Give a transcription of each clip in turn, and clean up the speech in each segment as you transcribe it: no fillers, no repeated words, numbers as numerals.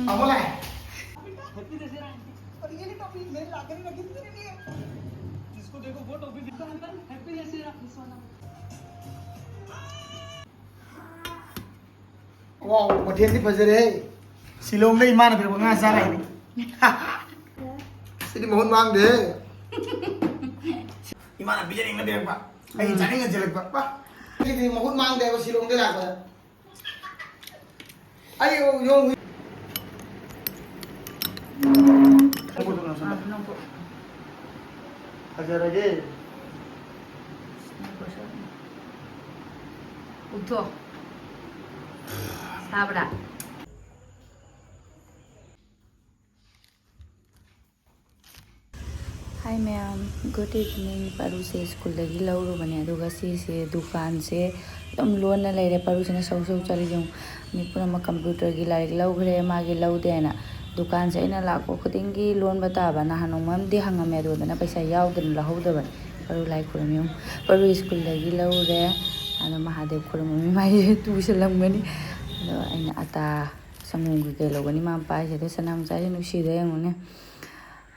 Apa lah? Wow, macam ni pasal deh. Silong deh mana biar pengasar ini. Sini mohon mang deh. Gimana biar ini biar pak? Ayo cari ngejelek pak. Pak, ini mohon mang deh kalau silong deh lah. Ayo, yo. Ajar aja. Utuh. Sabar. Hi ma'am, good evening. Paru se school lagi lauru bane aduga si se dukan se dum loan na leire paru se na sau chali jong mi pura ma computer gi lai lau gre ma gi lau de na dukan se ina lakpo khuding gi loan bata ba na hanong mam di hangame do na paisa yaw den la hau da ba paru lai khuram yong paru school lagi lau re ana mahadev khuram mi mai tu se lam gani ado aina ata samung gi ke lo gani ma pa se de sanam cha nu si de yong ne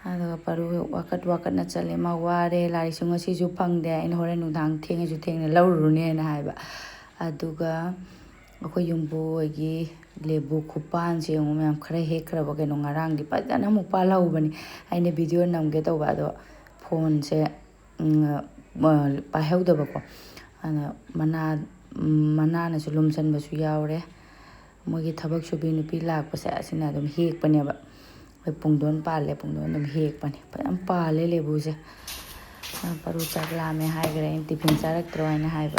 aduga paru wakat na chale ma ware lari sunga si ju phangde in hore nudang theng ju theng laurune na haiba aduga akoi yumbu gi lebu khupan se ngom yam khare he khara ba keno ngarang gi pajana mu pa lau bani aine video namge to ba do phone se pa heu da ba ko ana mana na su lumsan ba su yaure mogi thabak su bi nupi lak pa se asina dum hek pane ba pungdon pale pungdon dum hek pani pam pale lebu se paru chakla me hai gre tiffin charak troina hai ba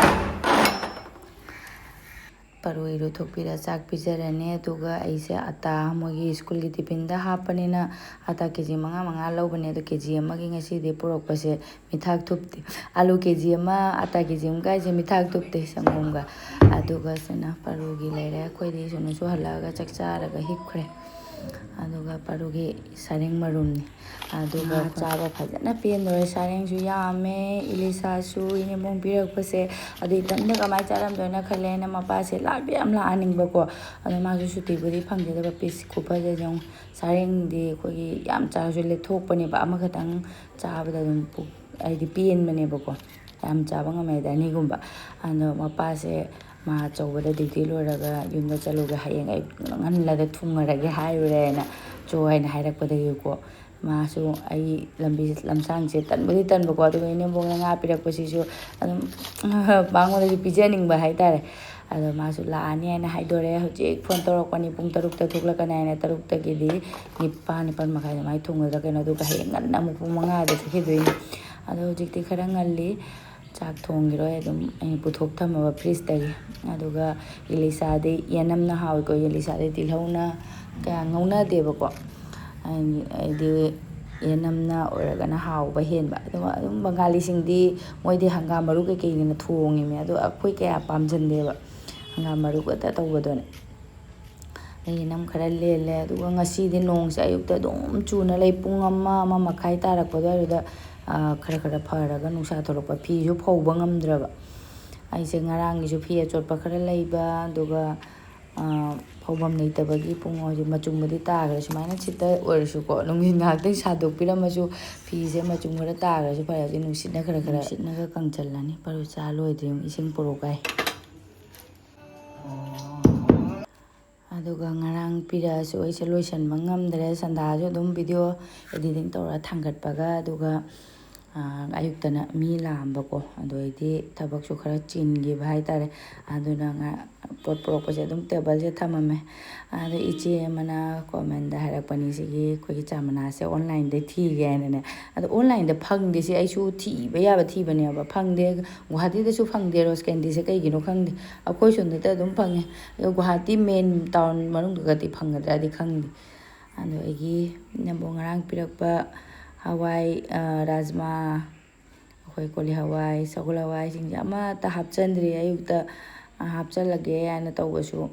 paru iru thopira chak pijarane tuga aise ata mogi school gi tiffin da hapani na ata kg manga lo bane to kg ma gi ngasi de purok pa se mithak thupti alu kg ma ata kg ga je mithak thupti sangom ga aduga sena paru gi leire khoi de sunu su halaga chakcha raga hikkhre aduga parugi sareng marum ni aduga chaba phajana pen dore sareng su yame ilisa su ine mong pirak pase adi tanda kamai charam doina khale na mapa se labi am la aning ba ko adu ma su suti buri phangje da pis khupa je jong sareng di khoi yam cha su le thok pani ba ama khatang chaba da dum pu ai di pen mane ba ko yam chaba ngame da ni gumba anu mapa se ma chawada duty loraga yumda chaluga hayeng ai nganla da thungarage hairena join hairakpadagi ko ma su ai lambi lamsang se tanbudi tanba ko adu ine bonga nga pirakpasi su adum bangoda gi pijaning ba haitare adu ma su la ani ana haidore hojik phone torokpani pung 3 ta thuklakana ina 3 ta gi di nipan makai mai thunga keno du ga hayeng nganna mu pung 5 da thidoi adu hojik ti khara ngalli chak thonggiroi adum ai puthok thamaba fridge tagi aduga ilisa de yanam na hawi ko ilisa de tilhauna ka ngauna de ba ko ai de yanam na oraga na haw ba hen ba adum bangali sing di moi de hangam maru ke ke ni thongi me adu akhoi kaya pamjan de ba hangam maru ko ta taw do ne ai nam khara lele aduga ngasi de nong sa ayuk ta dum chuna lei pung amma makhai tarak pa da khara pharaga nungsa thorokpa phi ju phauba ngamdraba aise ngarang gi ju phi achotpa khara leiba aduga phawbam leitabagi pungo ju machungmadi tagra sumaina chita oirsu ko nungin ngaktai sadok piramaju phi se machung khara tagra su phara ji nungsitna khara sitna ga kangchalani paru cha loidrim ising porokai aduga ngarang pira su aise loisan mangamdre sanda ju dum video editing tora thangatpaga aduga ayuktana mi lamba ko adu aidi thabak su khara chingi bhai tare aduna nga pot prok pase dum table je thamame adu ichi mana comment da harak pani sigi khoi chamana se online de thi ge ne adu online de phang de si ai su thi ba ya ba thi bane ba phang de guhati de su phang de ros candy se kai gino khang de akoi sun de dum phang guhati main town manung ga ti phang da di khang adu agi nambo ngarang pirakpa hawai rajma khoi koli hawai sagul hawai sing ama ta hapchandri ayukta hapchalage ana tawbasu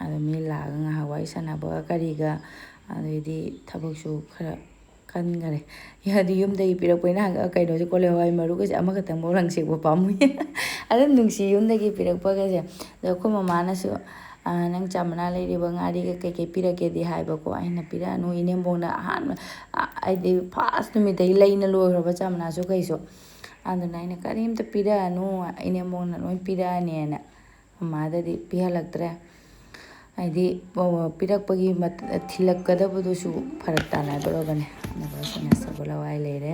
adu mi laga nga hawai sanaba kariga adi thabaksu khara kan gare yadi yumdai pirakpoina kaino se koli hawai maru ga ama khatang morang sekba pamu adu nungsi yumdagi pirakpa ga se da khoma mana su ꯅꯪ ꯆꯥꯃꯅꯥ ꯂꯩꯔꯤꯕ ꯉꯥꯔꯤꯒ ꯀꯩꯀꯩ ꯄꯤꯔꯛꯀꯦꯗꯤ ꯍꯥꯏꯕꯀꯣ ꯑꯩꯅ ꯄꯤꯔꯛꯑꯅꯨ ꯏꯅꯦꯝꯕꯣꯛꯅ ꯑꯍꯥꯟꯕ ꯑꯩꯗꯤ first ꯅꯨꯃꯤꯠꯇꯒꯤ ꯂꯩꯅ ꯂꯣꯏꯈ꯭ꯔꯕ ꯆꯥꯃꯅꯥꯁꯨ ꯀꯩꯁꯨ ꯑꯗꯨꯅ ꯑꯩꯅ ꯀꯔꯤꯝꯇ ꯄꯤꯔꯛꯑꯅꯨ ꯏꯅꯦꯝꯕꯣꯛꯅ ꯂꯣꯏ ꯄꯤꯔꯛꯑꯅꯤꯅ ꯃꯃꯥꯗꯗꯤ ꯄꯤꯍꯜꯂꯛꯇ꯭ꯔꯦ ꯍꯥꯏꯗꯤ ꯄꯤꯔꯛꯄꯒꯤ ꯊꯤꯜꯂꯛꯀꯗꯕꯗꯨꯁꯨ ꯐꯔꯛ ꯇꯥꯟꯅꯗꯣꯔꯕꯅꯦ ꯑꯗꯨꯒ ꯁꯤꯅ ꯁꯒꯣꯜ ꯍꯋꯥꯏ ꯂꯩꯔꯦ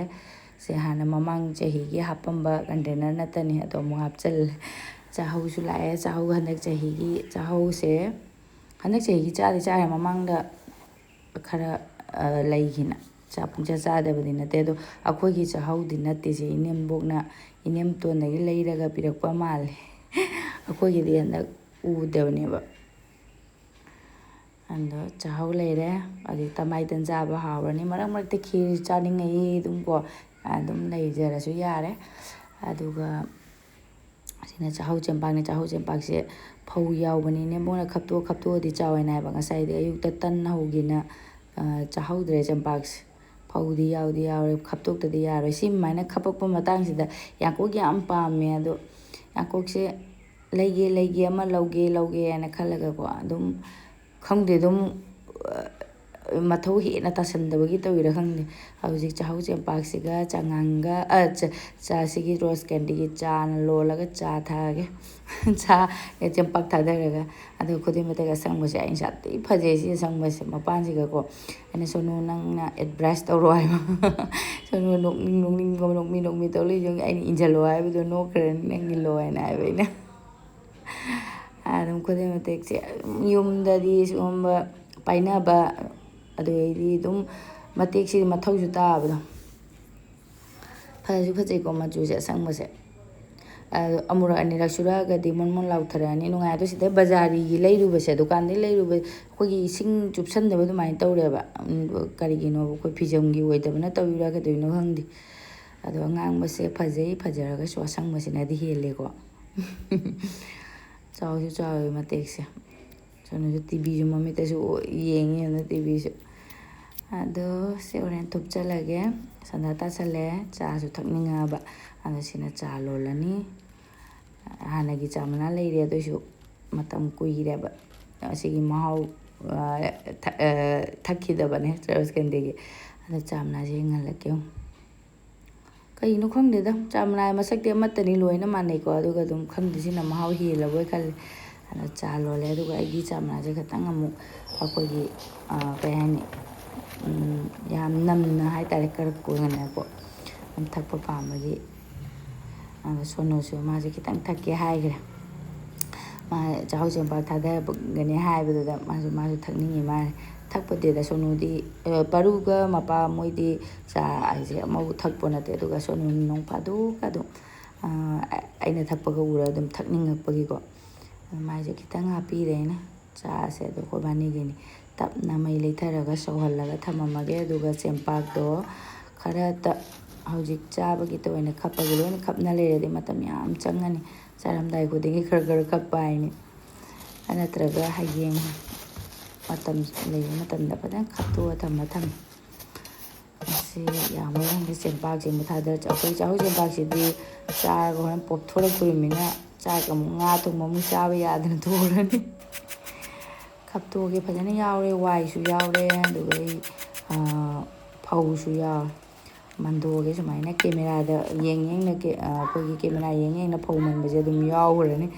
ꯁꯤ ꯍꯥꯟꯅ ꯃꯃꯥꯡ ꯆꯍꯤꯒꯤ ꯍꯥꯞꯄꯝꯕ ꯀꯟꯇꯦꯅꯔ ꯅꯠꯇꯅꯤ ꯑꯗꯣ ꯑꯃꯨꯛ ꯍꯥꯞꯆꯤꯜꯂꯦ ꯆꯥꯍꯧꯁꯨ ꯂꯥꯛꯑꯦ ꯆꯥꯍꯧ ꯍꯟꯗꯛ ꯆꯍꯤꯒꯤ ꯆꯥꯍꯧꯁꯦ ꯍꯟꯗꯛ ꯆꯍꯤꯒꯤ ꯆꯥꯗꯤ ꯆꯥꯔꯦ ꯃꯃꯥꯡꯗ ꯈꯔ ꯂꯩꯈꯤꯅ ꯄꯨꯡꯆꯥ ꯆꯥꯗꯕꯗꯤ ꯅꯠꯇꯦ ꯑꯗꯣ ꯑꯩꯈꯣꯏꯒꯤ ꯆꯥꯍꯧꯗꯤ ꯅꯠꯇꯦꯁꯦ ꯏꯅꯦꯝꯕꯣꯛꯅ ꯏꯅꯦꯝꯇꯣꯟꯗꯒꯤ ꯂꯩꯔꯒ ꯄꯤꯔꯛꯄ ꯃꯥꯜꯂꯦ ꯑꯩꯈꯣꯏꯒꯤꯗꯤ ꯍꯟꯗꯛ ꯎꯗꯕꯅꯦꯕ ꯑꯗꯣ ꯆꯥꯍꯧ ꯂꯩꯔꯦ ꯑꯗꯩ ꯇꯃꯥꯏꯇꯟ ꯆꯥꯕ ꯍꯥꯎꯔꯅꯤ ꯃꯔꯛ ꯃꯔꯛꯇ ꯈꯤꯔ ꯆꯥꯅꯤꯡꯉꯛꯏ ꯑꯗꯨꯝ ꯂꯩꯖꯔꯁꯨ ꯌꯥꯔꯦ ꯑꯗꯨꯒ ꯑꯁꯤꯅ ꯆꯥꯍꯧ ꯆꯦꯡꯄꯥꯛꯅꯦ ꯆꯥꯍꯧ ꯆꯦꯡꯄꯥꯛꯁꯦ ꯐꯧ ꯌꯥꯎꯕꯅꯤꯅꯦ ꯃꯣꯏꯅ ꯈꯞꯇꯣꯛꯑꯗꯤ ꯆꯥꯎꯋꯦꯅ ꯍꯥꯏꯕ ꯉꯁꯥꯏꯗꯤ ꯑꯌꯨꯛꯇ ꯇꯟ ꯍꯧꯒꯤꯅ ꯆꯥꯍꯧꯗ꯭ꯔꯦ ꯆꯦꯡꯄꯥꯛꯁꯦ ꯐꯧꯗꯤ ꯌꯥꯎꯗꯤ ꯌꯥꯎꯔꯦ ꯈꯞꯇꯣꯛꯇꯗꯤ ꯌꯥꯔꯣꯏ ꯁꯤꯃꯥꯏꯅ ꯈꯞꯄꯛꯄ ꯃꯇꯥꯡꯁꯤꯗ ꯌꯥꯡꯀꯣꯛ ꯌꯥꯝ ꯄꯥꯝꯃꯦ ꯑꯗꯣ ꯌꯥꯡꯀꯣꯛꯁꯦ ꯂꯩꯒꯦ ꯑꯃ ꯂꯧꯒꯦ ꯍꯥꯏꯅ ꯈꯜꯂꯒꯀꯣ ꯑꯗꯨꯝ ꯈꯪꯗꯦ ꯑꯗꯨꯝ ꯃꯊꯧ ꯍꯦꯟꯅ ꯇꯥꯁꯟꯗꯕꯒꯤ ꯇꯧꯔꯤꯔꯥ ꯈꯪꯗꯦ ꯍꯧꯖꯤꯛ ꯆꯥꯍꯧ ꯆꯦꯡꯄꯥꯛꯁꯤꯒ ꯆꯉꯥꯡꯒ ꯆꯥꯁꯤꯒꯤ ꯔꯣꯁ ꯀꯦꯟꯗꯤꯒꯤ ꯆꯥꯅ ꯂꯣꯜꯂꯒ ꯆꯥ ꯊꯛꯑꯒꯦ ꯆꯥ ꯆꯦꯡꯄꯥꯛ ꯊꯥꯗꯔꯒ ꯑꯗꯨꯒ ꯈꯨꯗꯩ ꯃꯇꯩꯒ ꯑꯁꯪꯕꯁꯦ ꯑꯩꯅ ꯁꯥꯊꯤ ꯐꯖꯩ ꯁꯤ ꯑꯁꯪꯕꯁꯦ ꯃꯄꯥꯟꯁꯤꯒꯀꯣ ꯑꯩꯅ ꯁꯣꯅꯨ ꯅꯪꯅ ꯑꯦꯗꯚꯥꯏꯁ ꯇꯧꯔꯣ ꯍꯥꯏꯕ ꯁꯣꯅꯨ ꯅꯣꯛꯃꯤ ꯇꯧ ꯂꯩꯁꯨ ꯑꯩꯅ ꯏꯟꯁꯤꯜꯂꯣ ꯍꯥꯏꯕꯗꯣ ꯅꯣꯛꯈ꯭ꯔꯅꯤ ꯅꯪ ꯏꯜꯂꯣ ꯍꯥꯏꯅ ꯍꯥꯏꯕ ꯑꯩꯅ ꯑꯗꯨꯝ ꯈꯨꯗꯩ ꯃꯇꯦꯛꯁꯦ ꯌꯨꯝꯗꯗꯤ ꯁꯤꯒꯨꯝꯕ ꯄꯥꯏꯅꯕ ꯑꯗꯨꯗꯩꯗꯤ ꯑꯗꯨꯝ ꯃꯇꯦꯛꯁꯤ ꯃꯊꯧꯁꯨ ꯇꯥꯕꯗꯣ ꯐꯁꯨ ꯐꯖꯩꯀꯣ ꯃꯆꯨꯁꯦ ꯑꯁꯪꯕꯁꯦ ꯑꯃꯨꯔꯛ ꯑꯅꯤꯔꯛ ꯁꯨꯔꯛꯑꯒꯗꯤ ꯃꯣꯟ ꯂꯥꯎꯊꯔꯛꯑꯅꯤ ꯅꯨꯡꯉꯥꯏ ꯑꯗꯣ ꯁꯤꯗ ꯕꯖꯥꯔꯤꯒꯤ ꯂꯩꯔꯨꯕꯁꯦ ꯗꯨꯀꯥꯟꯗꯩ ꯂꯩꯔꯨꯕ ꯑꯩꯈꯣꯏꯒꯤ ꯏꯁꯤꯡ ꯆꯨꯞꯁꯟꯗꯕ ꯑꯗꯨꯃꯥꯏꯅ ꯇꯧꯔꯦꯕ ꯀꯔꯤꯒꯤꯅꯣꯕ ꯑꯩꯈꯣꯏ ꯐꯤꯖꯝꯒꯤ ꯑꯣꯏꯗꯕꯅ ꯇꯧꯔꯤꯔꯥ ꯀꯩꯗꯧꯔꯤꯅꯣ ꯈꯪꯗꯦ ꯑꯗꯣ ꯑꯉꯥꯡꯕꯁꯦ ꯐꯖꯔꯒꯁꯨ ꯑꯁꯪꯕꯁꯤꯅꯗꯤ ꯍꯦꯜꯂꯦꯀꯣ ꯆꯥꯎꯁꯨ ꯆꯥꯎꯋꯦ ꯃꯇꯦꯛꯁꯦ ꯁꯣꯝꯗꯁꯨ ꯇꯤꯚꯤꯁꯨ ꯃꯃꯤꯠꯇꯁꯨ ꯌꯦꯡꯉꯤ ꯑꯗꯨꯅ ꯇꯤꯚꯤꯁꯨ ꯑꯗꯣ ꯁꯤ ꯍꯣꯔꯦꯟ ꯊꯨꯞꯆꯜꯂꯒꯦ ꯁꯟꯗꯥ ꯇꯥꯁꯜꯂꯦ ꯆꯥꯁꯨ ꯊꯛꯅꯤꯡꯉꯛꯑꯕ ꯑꯗꯣ ꯁꯤꯅ ꯆꯥ ꯂꯣꯜꯂꯅꯤ ꯍꯥꯟꯅꯒꯤ ꯆꯥ ꯃꯅꯥ ꯂꯩꯔꯦ ꯑꯗꯨꯏꯁꯨ ꯃꯇꯝ ꯀꯨꯏꯔꯦꯕ ꯑꯁꯤꯒꯤ ꯃꯍꯥꯎ ꯊꯛꯈꯤꯗꯕꯅꯦ ꯔꯣꯁ ꯀꯦꯟꯗꯤꯒꯤ ꯑꯗꯣ ꯆꯥ ꯃꯅꯥꯁꯦ ꯌꯦꯡꯍꯜꯂꯛꯀꯦ ꯀꯩꯅꯣ ꯈꯪꯗꯦꯗ ꯆꯥ ꯃꯅꯥ ꯃꯁꯛꯇꯤ ꯑꯃꯠꯇꯅꯤ ꯂꯣꯏꯅ ꯃꯥꯟꯅꯩꯀꯣ ꯑꯗꯨꯒ ꯑꯗꯨꯝ ꯈꯪꯗꯦ ꯁꯤꯅ ꯃꯍꯥꯎ ꯍꯦꯜꯂꯕꯣꯏ ꯈꯜꯂꯦ ꯑꯗꯣ ꯆꯥ ꯂꯣꯜꯂꯦ ꯑꯗꯨꯒ ꯑꯩꯒꯤ ꯆꯥ ꯃꯅꯥꯁꯦ ꯈꯤꯇꯪ ꯑꯃꯨꯛ ꯑꯩꯈꯣꯏꯒꯤ ꯀꯩ ꯍꯥꯏꯅꯤ ꯌꯥꯝ ꯅꯝꯅ ꯍꯥꯏꯇꯥꯔꯦ ꯀꯔꯛꯀꯣ ꯑꯗꯨꯝ ꯊꯛꯄ ꯄꯥꯝꯕꯒꯤ ꯑꯗꯣ ꯁꯣꯅꯨꯁꯨ ꯃꯥꯁꯦ ꯈꯤꯇꯪ ꯊꯛꯀꯦ ꯍꯥꯏꯈ꯭ꯔꯦ ꯃꯥ ꯆꯥꯍꯧ ꯆꯦꯡꯄꯥꯛ ꯊꯥꯗꯔꯒꯅꯤ ꯍꯥꯏꯕꯗꯨꯗ ꯃꯥꯁꯨ ꯊꯛꯅꯤꯡꯉꯤ ꯃꯥꯜꯂꯦ ꯊꯛꯄꯗꯨꯗ ꯁꯣꯅꯨꯗꯤ ꯄꯔꯨꯒ ꯃꯄꯥ ꯃꯣꯏꯗꯤ ꯆꯥ ꯍꯥꯏꯁꯦ ꯑꯃꯐꯥꯎ ꯊꯛꯄ ꯅꯠꯇꯦ ꯑꯗꯨꯒ ꯁꯣꯅꯨ ꯅꯣꯡ ꯐꯥꯗꯣꯛꯀ ꯑꯗꯨꯝ ꯑꯩꯅ ꯊꯛꯄꯒ ꯎꯔꯒ ꯑꯗꯨꯝ ꯊꯛꯅꯤꯡꯉꯛꯄꯒꯤꯀꯣ ꯃꯥꯏꯁꯦ ꯈꯤꯇꯪ ꯍꯥꯞꯄꯤꯔꯦ ꯑꯩꯅ ꯆꯥꯁꯦ ꯑꯗꯣ ꯑꯩꯈꯣꯏꯕꯥꯅꯤꯒꯤꯅꯤ ꯇꯞꯅ ꯃꯩ ꯂꯩꯊꯔꯒ ꯁꯧꯍꯜꯂꯒ ꯊꯝꯃꯝꯃꯒꯦ ꯑꯗꯨꯒ ꯆꯦꯡꯄꯥꯛꯇꯣ ꯈꯔꯇ ꯍꯧꯖꯤꯛ ꯆꯥꯕꯒꯤꯇ ꯑꯣꯏꯅ ꯈꯞꯄꯒ ꯂꯣꯏꯅ ꯈꯞꯅ ꯂꯩꯔꯗꯤ ꯃꯇꯝ ꯌꯥꯝ ꯆꯪꯉꯅꯤ ꯆꯥꯔꯝꯗꯥꯏ ꯈꯨꯗꯤꯡꯒꯤ ꯈꯔ ꯈꯞꯄ ꯍꯥꯏꯅꯤ ꯅꯠꯇ꯭ꯔꯒ ꯍꯌꯦꯡ ꯃꯇꯝ ꯂꯩꯕ ꯃꯇꯝꯗ ꯐꯖꯅ ꯈꯞꯇꯣꯛꯑ ꯊꯝꯃꯦ ꯑꯁꯤ ꯌꯥꯝꯕ ꯈꯪꯗꯦ ꯆꯦꯡꯄꯥꯛꯁꯦ ꯑꯃꯨꯛ ꯑꯩꯈꯣꯏ ꯆꯥꯍꯧ ꯆꯦꯡꯄꯥꯛꯁꯤꯗꯤ ꯆꯥꯔꯒ ꯍꯣꯔꯦꯟ ꯄꯣꯞꯊꯣꯔꯛꯇꯣꯔꯤꯕꯅꯤꯅ ꯆꯥꯛ ꯑꯃꯨꯛ ꯉꯥ ꯊꯣꯡꯕ ꯑꯃꯨꯛ ꯆꯥꯕ ꯌꯥꯗꯅ ꯊꯣꯛꯎꯔꯅꯤ ꯈꯞꯇꯣꯛꯑꯒꯦ ꯐꯖꯅ ꯌꯥꯎꯔꯦ ꯋꯥꯏꯁꯨ ꯌꯥꯎꯔꯦ ꯑꯗꯨꯒ ꯑꯩ ꯐꯧꯁꯨ ꯌꯥꯎꯔꯦ ꯃꯟꯗꯣꯛꯑꯒꯦ ꯁꯨꯃꯥꯏꯅ ꯀꯦꯃꯦꯔꯥꯗ ꯑꯩꯈꯣꯏꯒꯤ ꯀꯦꯃꯦꯔꯥ ꯌꯦꯡꯅ ꯐꯧ ꯃꯟꯕꯁꯦ ꯑꯗꯨꯝ ꯌꯥꯎꯈ꯭ꯔꯅꯤ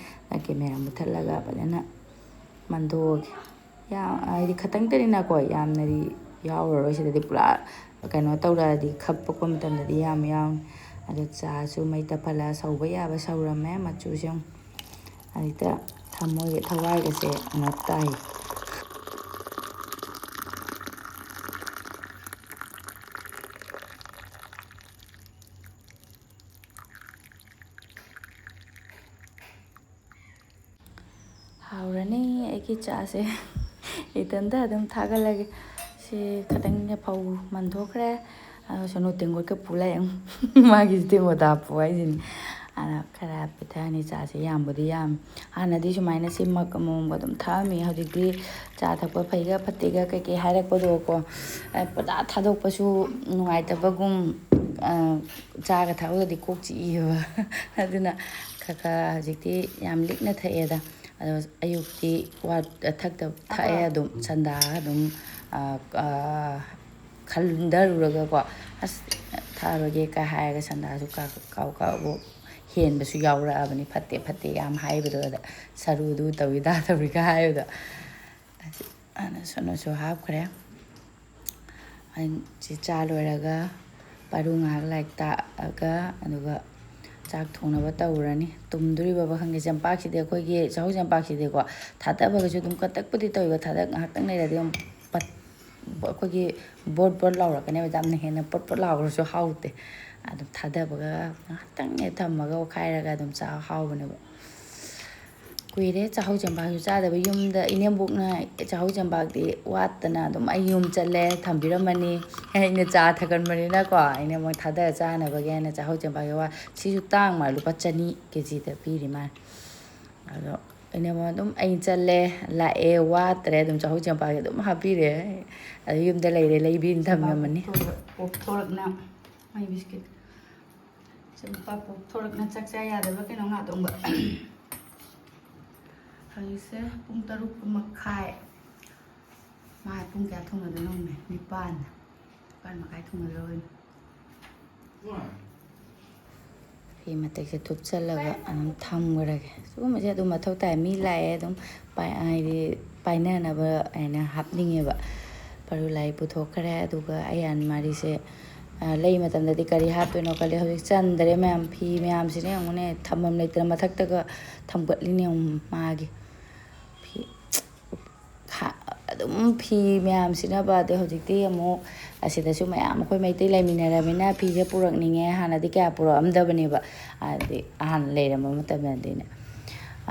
ꯀꯦꯃꯦꯔꯥ ꯃꯨꯠꯊꯠꯂꯒ ꯐꯖꯅ ꯃꯟꯗꯣꯛꯑꯒꯦ ꯍꯥꯏꯗꯤ ꯈꯇꯪꯇꯅꯤꯅꯀꯣ ꯌꯥꯝꯅꯗꯤ ꯌꯥꯎꯔꯔꯣꯏ ꯁꯤꯗꯗꯤ ꯄꯨꯔꯥ ꯀꯩꯅꯣ ꯇꯧꯔꯛꯑꯗꯤ ꯈꯞꯄꯛꯄ ꯃꯇꯝꯗꯗꯤ ꯌꯥꯝ ꯌꯥꯎꯅꯤ ꯑꯗꯣ ꯆꯥꯁꯨ ꯃꯩ ꯇꯞꯍꯜꯂꯒ ꯁꯧꯕ ꯌꯥꯕ ꯁꯧꯔꯝꯃꯦ ꯃꯆꯨꯁꯦ ꯍꯧꯖꯤꯛꯇ ꯊꯋꯥꯏꯒꯁꯦ ꯑꯃꯨꯛ ꯇꯥꯏ ꯍꯥꯎꯔꯅꯤ ꯑꯩꯒꯤ ꯆꯥꯁꯦ ꯏꯊꯟꯇ ꯑꯗꯨꯝ ꯊꯥꯒꯠꯂꯒꯦ ꯁꯤ ꯈꯤꯇꯪ ꯐꯧ ꯃꯟꯊꯣꯛꯈ꯭ꯔꯦ ꯁꯣꯅꯨ ꯇꯦꯡꯀꯣꯠꯀ ꯄꯨ ꯂꯥꯛꯑꯦ ꯃꯥꯒꯤꯁꯨ ꯇꯦꯡꯀꯣꯠꯇ ꯍꯥꯞꯄꯨ ꯍꯥꯏꯁꯤꯅꯤ ꯑꯗ ꯈꯔ ꯄꯤꯊꯛꯑꯅꯤ ꯆꯥꯁꯦ ꯌꯥꯝꯕꯨꯗꯤ ꯌꯥꯝꯃꯤ ꯍꯥꯟꯅꯗꯤ ꯁꯨꯃꯥꯏꯅ ꯁꯤ ꯃꯛ ꯑꯃꯃꯝꯒ ꯑꯗꯨꯝ ꯊꯛꯑꯝꯃꯤ ꯍꯧꯖꯤꯛꯇꯤ ꯆꯥ ꯊꯛꯄ ꯐꯩꯒ ꯐꯠꯇꯦꯒ ꯀꯩꯀꯩ ꯍꯥꯏꯔꯛꯄꯗꯣꯀꯣ ꯄꯨꯔꯥ ꯊꯥꯗꯣꯛꯄꯁꯨ ꯅꯨꯡꯉꯥꯏꯇꯕꯒꯨꯝ ꯆꯥꯒ ꯊꯛꯑꯒꯗꯤ ꯀꯣꯛ ꯆꯤꯛꯏꯕ ꯑꯗꯨꯅ ꯈꯔ ꯍꯧꯖꯤꯛꯇꯤ ꯌꯥꯝ ꯂꯤꯛꯅ ꯊꯛꯑꯦꯗ ꯑꯗꯣ ꯑꯌꯨꯛꯇꯤ ꯊꯛꯑꯦ ꯑꯗꯨꯝ ꯁꯟꯗꯥꯒ ꯑꯗꯨꯝ ꯈꯟꯊꯔꯨꯔꯒꯀꯣ ꯑꯁ ꯊꯛꯑꯔꯣꯏꯒꯦ ꯀ ꯍꯥꯏꯔꯒ ꯁꯟꯗꯥꯁꯨ ꯀꯥꯎꯕ ꯍꯦꯟꯕꯁꯨ ꯌꯥꯎꯔꯛꯑꯕꯅꯤ ꯐꯠꯇꯦ ꯐꯠꯇꯦ ꯌꯥꯝ ꯍꯥꯏꯕꯗꯣ ꯑꯗ ꯁꯔꯨꯗꯨ ꯇꯧꯏ ꯇꯥꯗꯧꯔꯤꯒ ꯍꯥꯏꯕꯗꯣ ꯑꯗꯨ ꯁꯣꯅꯨꯁꯨ ꯍꯥꯞꯈ꯭ꯔꯦ ꯁꯤ ꯆꯥ ꯂꯣꯏꯔꯒ ꯄꯥꯔꯨ ꯉꯥꯏꯍꯥꯛ ꯂꯥꯏꯔꯤꯛ ꯇꯥꯛꯑꯒ ꯑꯗꯨꯒ ꯆꯥꯛ ꯊꯣꯡꯅꯕ ꯇꯧꯔꯅꯤ ꯇꯨꯝꯗꯣꯔꯤꯕ ꯈꯪꯗꯦ ꯆꯦꯡꯄꯥꯛꯁꯤꯗꯤ ꯑꯩꯈꯣꯏꯒꯤ ꯆꯥꯛꯍꯧ ꯆꯦꯡꯄꯥꯛꯁꯤꯗꯤꯀꯣ ꯊꯥꯗꯕꯒꯁꯨ ꯑꯗꯨꯝ ꯀꯇꯛꯄꯨꯗꯤ ꯇꯧꯏꯕ ꯉꯥꯏꯍꯥꯛꯇꯪ ꯂꯩꯔꯗꯤ ꯑꯗꯨꯝ ꯑꯩꯈꯣꯏꯒꯤ ꯕꯣꯠ ꯂꯥꯎꯔꯛꯀꯅꯦꯕ ꯌꯥꯝꯅ ꯍꯦꯟꯅ ꯄꯣꯠ ꯂꯥꯎꯔꯁꯨ ꯍꯥꯎꯇꯦ ꯑꯗꯨꯝ ꯊꯥꯗꯕꯒ ꯉꯥꯏꯍꯥꯛꯇꯪ ꯊꯝꯃꯒ ꯑꯣꯠꯈꯥꯏꯔꯒ ꯑꯗꯨꯝ ꯆꯥꯕ ꯍꯥꯎꯕꯅꯦꯕ ꯀꯨꯏꯔꯦ ꯆꯥꯛꯍꯧ ꯆꯦꯡꯄꯥꯛꯁꯨ ꯆꯥꯗꯕ ꯌꯨꯝꯗ ꯏꯅꯦꯝꯕꯣꯛꯅ ꯆꯥꯛꯍꯧ ꯆꯦꯡꯄꯥꯛꯇꯤ ꯋꯥꯠꯇꯅ ꯑꯗꯨꯝ ꯑꯩ ꯌꯨꯝ ꯆꯠꯂꯦ ꯊꯝꯕꯤꯔꯝꯃꯅꯤ ꯑꯩꯅ ꯆꯥ ꯊꯛꯒꯟꯕꯅꯤꯅꯀꯣ ꯑꯩꯅ ꯃꯣꯏ ꯊꯥꯗꯔ ꯆꯥꯅꯕꯒꯤ ꯑꯩꯅ ꯆꯥꯛꯍꯧ ꯆꯦꯡꯄꯥꯛꯀꯤ ꯁꯤꯁꯨ ꯇꯥꯡ ꯂꯨꯄꯥ 100 ꯀꯦꯖꯤꯗ ꯄꯤꯔꯤ ꯃꯥꯜꯂꯦ ꯑꯗꯣ ꯑꯩꯅ ꯑꯗꯨꯝ ꯑꯩ ꯆꯠꯂꯦ ꯂꯥꯛꯑꯦ ꯋꯥꯠꯇ꯭ꯔꯦ ꯑꯗꯨꯝ ꯆꯥꯛꯍꯧ ꯆꯦꯡꯄꯥꯛꯀꯤ ꯑꯗꯨꯝ ꯍꯥꯞꯄꯤꯔꯦ ꯑꯗꯨ ꯌꯨꯝꯗ ꯂꯩꯔꯦ ꯂꯩꯕꯤꯅ ꯊꯝꯃꯝꯃꯅꯤ ꯄꯣꯛꯊꯣꯔꯛꯅ ꯃꯩ ꯕꯤꯁꯀꯤꯠ ꯆꯦꯡꯄꯥꯛ ꯄꯣꯛꯊꯣꯔꯛꯅ ꯆꯥꯛ ꯆꯥ ꯌꯥꯗꯕ ꯀꯩꯅꯣ ꯉꯥꯛꯇꯣꯡꯕ ꯍꯧꯖꯤꯛꯁꯦ ꯄꯨꯡ 6:30 ꯃꯥ ꯄꯨꯡ ꯀꯌꯥ ꯊꯣꯡꯅꯗꯣꯏꯅꯣ 9:30 ꯊꯣꯡꯅꯗꯣꯏꯅꯤ ꯐꯤ ꯃꯇꯦꯛꯁꯦ ꯊꯨꯞꯆꯜꯂꯒ ꯑꯗꯨꯝ ꯊꯝꯈ꯭ꯔꯒꯦ ꯁꯤꯒꯨꯝꯕꯁꯦ ꯑꯗꯨꯝ ꯃꯊꯧ ꯇꯥꯏ ꯃꯤ ꯂꯥꯛꯑꯦ ꯑꯗꯨꯝ ꯍꯥꯏꯗꯤ ꯄꯥꯏꯅꯅꯕ ꯑꯩꯅ ꯍꯥꯞꯅꯤꯡꯉꯦꯕ ꯄꯔꯨ ꯂꯥꯏ ꯄꯨꯊꯣꯛꯈ꯭ꯔꯦ ꯑꯗꯨꯒ ꯑꯩ ꯑꯜꯃꯥꯔꯤꯁꯦ ꯂꯩ ꯃꯇꯝꯗꯗꯤ ꯀꯔꯤ ꯍꯥꯞꯇꯣꯏꯅꯣ ꯈꯜꯂꯤ ꯍꯧꯖꯤꯛ ꯆꯟꯗ꯭ꯔꯦ ꯃꯌꯥꯝ ꯐꯤ ꯃꯌꯥꯝꯁꯤꯅ ꯌꯦꯡꯉꯨꯅꯦ ꯊꯝꯐꯝ ꯂꯩꯇꯅ ꯃꯊꯛꯇꯒ ꯊꯝꯒꯠꯂꯤꯅꯦ ꯃꯥꯒꯤ ꯐꯤ ꯑꯗꯨꯝ ꯐꯤ ꯃꯌꯥꯝꯁꯤꯅꯕ ꯑꯗꯩ ꯍꯧꯖꯤꯛꯇꯤ ꯑꯃꯨꯛ ꯑꯁꯤꯗꯁꯨ ꯃꯌꯥꯝ ꯑꯩꯈꯣꯏ ꯃꯩꯇꯩ ꯂꯩꯃꯤꯟꯅꯔꯕꯅꯤꯅ ꯐꯤꯁꯦ ꯄꯨꯔꯛꯅꯤꯡꯉꯦ ꯍꯥꯟꯅꯗꯤꯀꯌꯥ ꯄꯨꯔꯛꯑꯝꯗꯕꯅꯦꯕ ꯍꯥꯏꯗꯤ ꯍꯥꯟꯅ ꯂꯩꯔꯝꯕ ꯃꯇꯝꯗꯗꯤꯅꯦ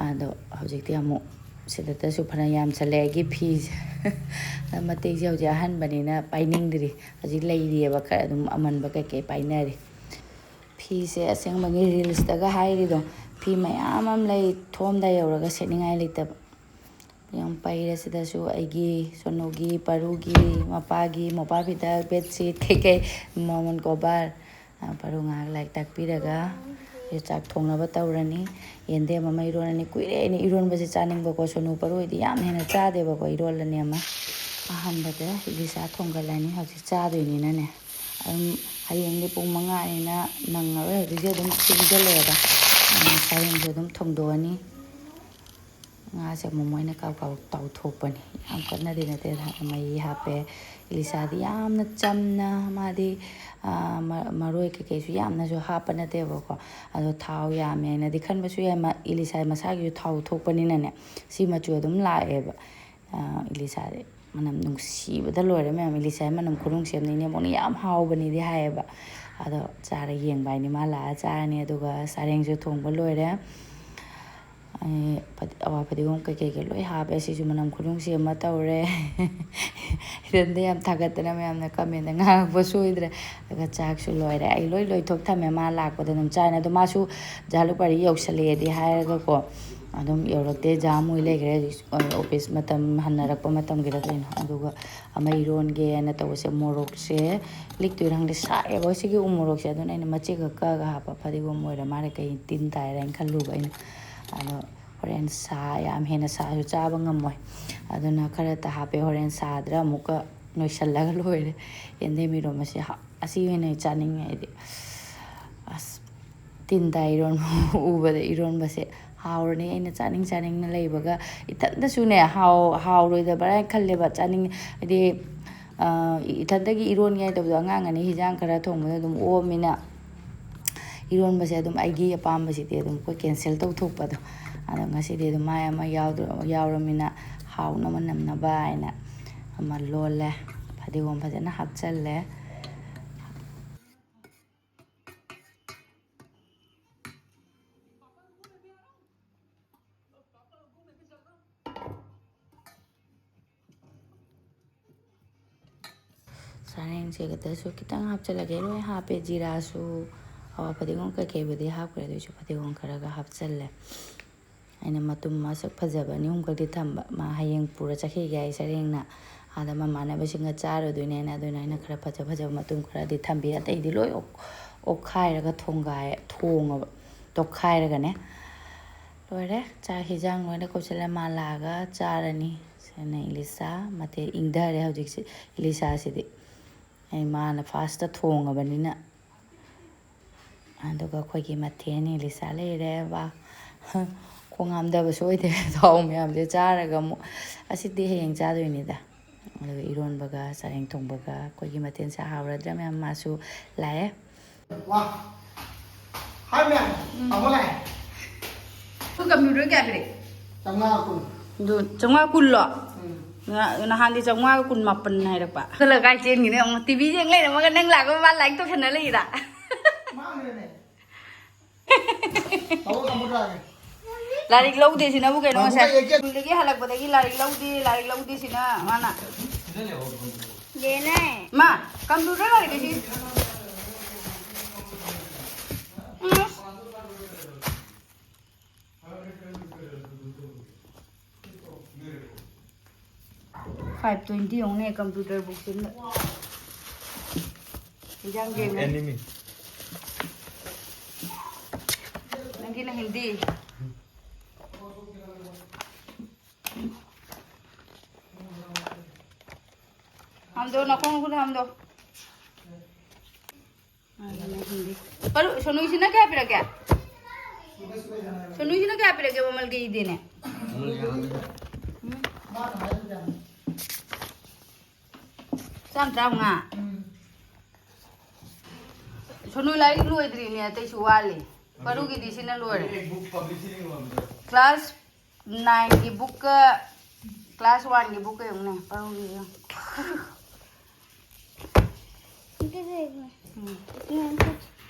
ꯑꯗꯣ ꯍꯧꯖꯤꯛꯇꯤ ꯑꯃꯨꯛ ꯁꯤꯗꯇꯁꯨ ꯐꯅ ꯌꯥꯝꯁꯜꯂꯦ ꯑꯩꯒꯤ ꯐꯤꯁꯦ ꯃꯇꯦꯛꯁꯦ ꯍꯧꯖꯤꯛ ꯑꯍꯟꯕꯅꯤꯅ ꯄꯥꯏꯅꯤꯡꯗ꯭ꯔꯤ ꯍꯧꯖꯤꯛ ꯂꯩꯔꯤꯑꯕ ꯈꯔ ꯑꯗꯨꯝ ꯑꯃꯟꯕ ꯀꯩꯀꯩ パイナリ ꯐꯤꯁꯦ ꯑꯁꯦꯡꯕꯒꯤ ꯔꯤꯜꯁꯇꯒ ꯍꯥꯏꯔꯤꯗꯣ ꯐꯤ ꯃꯌꯥꯝ ꯑꯃ ꯂꯩ ꯊꯣꯝꯗ ꯌꯧꯔꯒ ꯁꯦꯠꯅꯤꯡꯉꯥই ꯂꯩꯇꯕ ꯌꯥꯝ ꯄꯩꯔꯦ ꯁꯤꯗꯁꯨ ꯑꯩꯒꯤ ꯁꯣꯅꯨꯒꯤ ꯄꯔꯨꯒꯤ ꯃꯄꯥꯒꯤ ꯃꯣꯄꯥ ꯐꯤꯗꯛ ꯕꯦꯗꯁꯤꯠ ꯀꯩꯀꯩ ꯃꯣꯟ ꯀꯣꯕꯔ ꯄꯔꯨ ꯉꯥꯏꯍꯥꯛ ꯂꯥꯏꯔꯤꯛ ꯇꯥꯛꯄꯤꯔꯒ ꯆꯥꯛ ꯊꯣꯡꯅꯕ ꯇꯧꯔꯅꯤ ꯌꯦꯟꯗꯦꯝ ꯑꯃ ꯏꯔꯣꯜꯂꯅꯤ ꯀꯨꯏꯔꯦ ꯑꯩꯅ ꯏꯔꯣꯟꯕꯁꯦ ꯆꯥꯅꯤꯡꯕꯀꯣ ꯁꯣꯅꯨ ꯄꯔꯨ ꯍꯣꯏꯗꯤ ꯌꯥꯝ ꯍꯦꯟꯅ ꯆꯥꯗꯦꯕꯀꯣ ꯏꯔꯣꯜꯂꯅꯤ ꯑꯃ ꯑꯍꯥꯟꯕꯗ ꯏꯂꯤꯁꯥ ꯊꯣꯡꯒꯠꯂꯅꯤ ꯍꯧꯖꯤꯛ ꯆꯥꯗꯣꯏꯅꯤꯅꯅꯦ ꯑꯗꯨꯝ ꯍꯌꯦꯡꯗꯤ ꯄꯨꯡ 5 ꯅꯪꯉꯔꯣꯏ ꯍꯧꯖꯤꯛꯁꯦ ꯑꯗꯨꯝ ꯊꯦꯡꯖꯤꯜꯂꯛꯑꯦꯕ ꯁꯔꯦꯡꯁꯨ ꯑꯗꯨꯝ ꯊꯣꯡꯗꯣꯛꯑꯅꯤ ꯉꯥꯁꯦ ꯑꯃꯨꯛ ꯃꯣꯏꯅ ꯇꯥꯎꯊꯣꯛꯄꯅꯤ ꯌꯥꯝ ꯀꯟꯅꯗꯤ ꯅꯠꯇꯦ ꯃꯍꯤ ꯍꯥꯞꯄꯦ ꯏꯂꯤꯁꯥꯗꯤ ꯌꯥꯝꯅ ꯆꯝꯅ ꯃꯥꯗꯤ ꯃꯔꯣꯏ ꯀꯩꯀꯩꯁꯨ ꯌꯥꯝꯅꯁꯨ ꯍꯥꯞꯄ ꯅꯠꯇꯦꯕꯀꯣ ꯑꯗꯣ ꯊꯥꯎ ꯌꯥꯝꯃꯦ ꯍꯥꯏꯅꯗꯤ ꯈꯟꯕꯁꯨ ꯌꯥꯏ ꯏꯂꯤꯁꯥ ꯃꯁꯥꯒꯤꯁꯨ ꯊꯥꯎ ꯊꯣꯛꯄꯅꯤꯅꯅꯦ ꯁꯤ ꯃꯆꯨ ꯑꯗꯨꯝ ꯂꯥꯛꯑꯦꯕ ꯏꯂꯤꯁꯥꯗꯤ ꯃꯅꯝ ꯅꯨꯡꯁꯤꯕꯗ ꯂꯣꯏꯔꯦ ꯃꯌꯥꯝ ꯏꯂꯤꯁꯥ ꯃꯅꯝ ꯈꯨꯅꯨꯡꯁꯦꯝꯅꯤꯅꯦ ꯑꯃꯨꯛꯅ ꯌꯥꯝ ꯍꯥꯎꯕꯅꯤꯗꯤ ꯍꯥꯏꯌꯦꯕ ꯑꯗꯣ ꯆꯥꯔ ꯌꯦꯡꯕ ꯍꯥꯏꯅꯤ ꯃꯥ ꯂꯥꯛꯑ ꯆꯥꯔꯅꯤ ꯑꯗꯨꯒ ꯁꯔꯦꯡꯁꯨ ꯊꯣꯡꯕ ꯂꯣꯏꯔꯦ ꯑꯋꯥ ꯐꯗꯤꯒꯣꯝ ꯀꯩꯀꯩꯒ ꯂꯣꯏ ꯍꯥꯞꯄꯦ ꯁꯤꯁꯨ ꯃꯅꯝ ꯈꯨꯅꯨꯡꯁꯤ ꯑꯃ ꯇꯧꯔꯦ ꯏꯊꯟꯗ ꯌꯥꯝ ꯊꯥꯒꯠꯇꯅ ꯃꯌꯥꯝꯅ ꯀꯃꯦꯟꯗ ꯉꯥꯡꯉꯛꯄ ꯁꯣꯏꯗ꯭ꯔꯦ ꯑꯗꯨꯒ ꯆꯥꯛꯁꯨ ꯂꯣꯏꯔꯦ ꯑꯩ ꯂꯣꯏꯊꯣꯛ ꯊꯝꯃꯦ ꯃꯥ ꯂꯥꯛꯄꯗ ꯑꯗꯨꯝ ꯆꯥꯔꯅꯤ ꯑꯗꯣ ꯃꯥꯁꯨ ꯖꯥꯂꯨꯛꯕꯥꯔꯤ ꯌꯧꯁꯜꯂꯛꯑꯦꯗꯤ ꯍꯥꯏꯔꯒꯀꯣ ꯑꯗꯨꯝ ꯌꯧꯔꯛꯇꯦ ꯖꯥꯝ ꯑꯣꯏ ꯂꯩꯈ꯭ꯔꯦ ꯑꯣꯐꯤꯁ ꯃꯇꯝ ꯍꯟꯅꯔꯛꯄ ꯃꯇꯝꯒꯤꯔ ꯀꯩꯅꯣ ꯑꯗꯨꯒ ꯑꯃ ꯏꯔꯣꯟꯒꯦꯅ ꯇꯧꯕꯁꯦ ꯃꯣꯔꯣꯛꯁꯦ ꯂꯤꯛꯇꯣꯏꯔ ꯈꯪꯗꯦ ꯁꯥꯏꯑꯦꯕ ꯁꯤꯒꯤ ꯎ ꯃꯣꯔꯣꯛꯁꯦ ꯑꯗꯨꯅ ꯑꯩꯅ ꯃꯆꯦꯠꯒ ꯀꯛꯑꯒ ꯍꯥꯞꯄ ꯐꯗꯤꯒꯣꯝ ꯑꯣꯏꯔ ꯃꯥꯅ ꯀꯩ ꯇꯤꯟ ꯇꯥꯏꯔ ꯍꯥꯏꯅ ꯈꯜꯂꯨꯕ ꯑꯩꯅ ꯑꯗꯣ ꯍꯣꯔꯦꯟ ꯌꯥꯝ ꯍꯦꯟꯅ ꯁꯥꯁꯨ ꯆꯥꯕ ꯉꯝꯃꯣꯏ ꯑꯗꯨꯅ ꯈꯔꯇ ꯍꯥꯞꯄꯦ ꯍꯣꯔꯦꯟ ꯁꯥꯗ꯭ꯔꯥ ꯑꯃꯨꯛꯀ ꯅꯣꯏꯁꯜꯂꯒ ꯂꯣꯏꯔꯦ ꯌꯦꯟꯗꯦꯝ ꯏꯔꯣꯟꯕꯁꯦ ꯑꯁꯤ ꯑꯣꯏꯅ ꯆꯥꯅꯤꯡꯉꯦ ꯑꯩꯗꯤ ꯑꯁ ꯇꯤꯟ ꯇꯥꯏ ꯏꯔꯣꯟꯕ ꯎꯕꯗ ꯏꯔꯣꯟꯕꯁꯦ ꯍꯥꯎꯔꯅꯤ ꯑꯩꯅ ꯆꯥꯅꯤꯡꯅ ꯂꯩꯕꯒ ꯏꯊꯟꯇꯁꯨꯅꯦ ꯍꯥꯎꯔꯣꯏꯗꯕ꯭ꯔꯥ ꯍꯥꯏꯅ ꯈꯜꯂꯦꯕ ꯍꯥꯏꯗꯤ ꯏꯊꯟꯇꯒꯤ ꯏꯔꯣꯟꯒꯦ ꯍꯥꯏꯇꯕꯗꯣ ꯑꯉꯥꯡ ꯑꯅꯤ ꯍꯤꯟꯖꯥꯡ ꯈꯔ ꯊꯣꯡꯕꯗ ꯑꯗꯨꯝ ꯑꯣꯝꯃꯤꯅ ꯏꯔꯣꯟꯕꯁꯦ ꯑꯗꯨꯝ ꯑꯩꯒꯤ ꯑꯄꯥꯝꯕꯁꯤꯗꯤ ꯑꯗꯨꯝ ꯑꯩꯈꯣꯏ ꯀꯦꯟꯁꯦꯜ ꯇꯧꯊꯣꯛꯄꯗꯣ ꯑꯗꯣ ꯉꯁꯤꯗꯤ ꯑꯗꯨꯝ ꯃꯥꯏ ꯑꯃ ꯌꯥꯎꯔꯃꯤꯅ ꯍꯥꯎꯅꯕ ꯅꯝꯅꯕ ꯍꯥꯏꯅ ꯑꯃ ꯂꯣꯜꯂꯦ ꯐꯗꯤꯒꯣꯝ ꯐꯖꯅ ꯍꯥꯞꯆꯜꯂꯦ ꯁꯔꯦꯡꯁꯦꯒꯗꯁꯨ ꯈꯤꯇꯪ ꯍꯥꯞꯆꯤꯜꯂꯒꯦ ꯂꯣꯏ ꯍꯥꯞꯄꯦ ꯖꯤꯔꯥꯁꯨ ꯑꯋꯥ ꯐꯗꯤꯒꯣꯝ ꯀꯩꯀꯩꯕꯨꯗꯤ ꯍꯥꯞꯈ꯭ꯔꯦ ꯑꯗꯨꯏꯁꯨ ꯐꯗꯤꯒꯣꯝ ꯈꯔꯒ ꯍꯥꯞꯆꯜꯂꯦ ꯑꯩꯅ ꯃꯇꯨꯝ ꯃꯁꯛ ꯐꯖꯕ ꯑꯅꯤ ꯑꯍꯨꯝꯈꯛꯇꯤ ꯊꯝꯕ ꯃꯥ ꯍꯌꯦꯡ ꯄꯨꯔ ꯆꯠꯈꯤꯒꯦ ꯍꯥꯏ ꯁꯔꯦꯡꯅ ꯑꯥꯗ ꯃꯃꯥꯟꯅꯕꯁꯤꯡꯒ ꯆꯥꯔꯨꯗꯣꯏꯅꯦꯅ ꯑꯗꯨꯅ ꯑꯩꯅ ꯈꯔ ꯐꯖꯕ ꯃꯇꯨꯝ ꯈꯔꯗꯤ ꯊꯝꯕꯤ ꯑꯇꯩꯗꯤ ꯂꯣꯏ ꯑꯣꯠꯈꯥꯏꯔꯒ ꯊꯣꯡꯉꯕ ꯇꯣꯠꯈꯥꯏꯔꯒꯅꯦ ꯂꯣꯏꯔꯦ ꯆꯥꯛ ꯍꯤꯟꯖꯥꯡ ꯂꯣꯏꯅ ꯀꯧꯁꯜꯂꯦ ꯃꯥ ꯂꯥꯛꯑꯒ ꯆꯥꯔꯅꯤ ꯁꯤꯅ ꯏꯂꯤꯁꯥ ꯃꯇꯦ ꯏꯪꯊꯔꯦ ꯍꯧꯖꯤꯛꯁꯤ ꯏꯂꯤꯁꯥꯁꯤꯗꯤ ꯑꯩ ꯃꯥꯅ ꯐꯥꯔꯁꯇ ꯊꯣꯡꯉꯕꯅꯤꯅ ꯑꯗꯨꯒ ꯑꯩꯈꯣꯏꯒꯤ ꯃꯊꯦꯜ ꯏꯂꯤꯁꯥ ꯂꯩꯔꯦ ꯕꯥ ꯈꯣꯡ ꯍꯥꯝꯗꯕ ꯁꯣꯏꯗꯦ ꯊꯥꯎ ꯃꯌꯥꯝꯁꯦ ꯆꯥꯔꯒ ꯑꯃꯨꯛ ꯑꯁꯤꯗꯤ ꯍꯌꯦꯡ ꯆꯥꯗꯣꯏꯅꯤꯗ ꯑꯗꯨꯒ ꯏꯔꯣꯟꯕꯒ ꯆꯔꯦꯡ ꯊꯣꯡꯕꯒ ꯑꯩꯈꯣꯏꯒꯤ ꯃꯊꯦꯜꯁꯦ ꯍꯥꯎꯔꯗ꯭ꯔꯥ ꯃꯌꯥꯝ ꯃꯥꯁꯨ ꯂꯥꯛꯑꯦ ꯋꯥ ꯍꯥꯏ ꯃꯌꯥꯝ ꯑꯃꯨꯛ ꯂꯥꯛꯑꯦ ꯀꯝꯄ꯭ꯌꯨꯇꯔ ꯀꯌꯥ ꯄꯤꯔꯦ 500 ꯑꯗꯨ 510ꯂꯣ ꯅꯍꯥꯟꯗꯤ 519 ꯍꯥꯏꯔꯛꯄ ꯆꯠꯂ ꯀꯥꯏ ꯆꯦꯟꯒꯤꯅꯦ ꯑꯃꯨꯛ ꯇꯤꯚꯤ ꯌꯦꯡ ꯂꯩꯔꯝꯃꯒ ꯅꯪ ꯂꯥꯛꯄ ꯃꯥ ꯂꯥꯏꯔꯤꯛ ꯇꯧꯁꯟꯅ ꯂꯩꯔꯥ ꯃꯥꯡꯈ꯭ꯔꯦꯅꯦ ꯑꯃꯨꯛ ꯂꯥꯛꯑꯦ ꯂꯥꯏꯔꯤꯛ ꯂꯧꯗꯦ ꯁꯤꯅꯕꯨ ꯀꯩꯅꯣ ꯉꯁꯥꯏ ꯁ꯭ꯀꯨꯜꯗꯒꯤ ꯍꯜꯂꯛꯄꯗꯒꯤ ꯂꯥꯏꯔꯤꯛ ꯂꯧꯗꯦ ꯁꯤꯅ ꯃꯥꯅ ꯃꯥ ꯀꯝꯄ꯭ꯌꯨꯇꯔ ꯂꯥꯏꯔꯤꯛ ꯁꯤ $520 ꯌꯧꯅꯦ ꯀꯝꯄ꯭ꯌꯨꯇꯔ ꯕꯨꯛꯁꯤꯅ ꯍꯤꯟꯖꯥꯡ ꯌꯦꯡꯉꯦ एनिमी नंगी ना हिंदी हम दो नखों को हम दो हिंदी पर सोनू इसी ना क्या पिरा क्या सोनू इसी ना क्या पिरा क्या वो मल गई देने सांत्रा होगा सोनू लाइक लुए ड्रीम या ते शुवाले परुगी दिसी ना लुए क्लास 9 की बुक क्लास 1 की बुक है उन्हें परुगी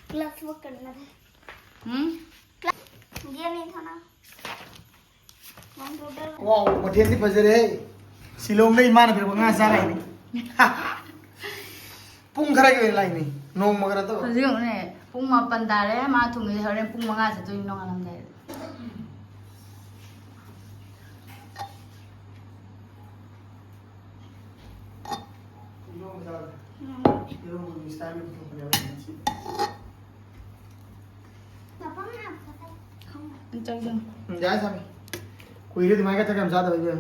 क्लास वर्क करना था ये नहीं था ना कंप्यूटर वाओ मठेन दी फजरे सिलोंग दे इमान फिर बंगा सा लाइनी पुंग खरा के लाइनी नोंग मगरा तो हजिंग उन्हें पुंग मा पंदारे मा थुंगे हरे पुंग मंगा से तो इन नोंग आलम दे पापा मैं आपको खाऊंगा चल चल जाए सामी कोई रे दिमाग का काम ज्यादा हो गया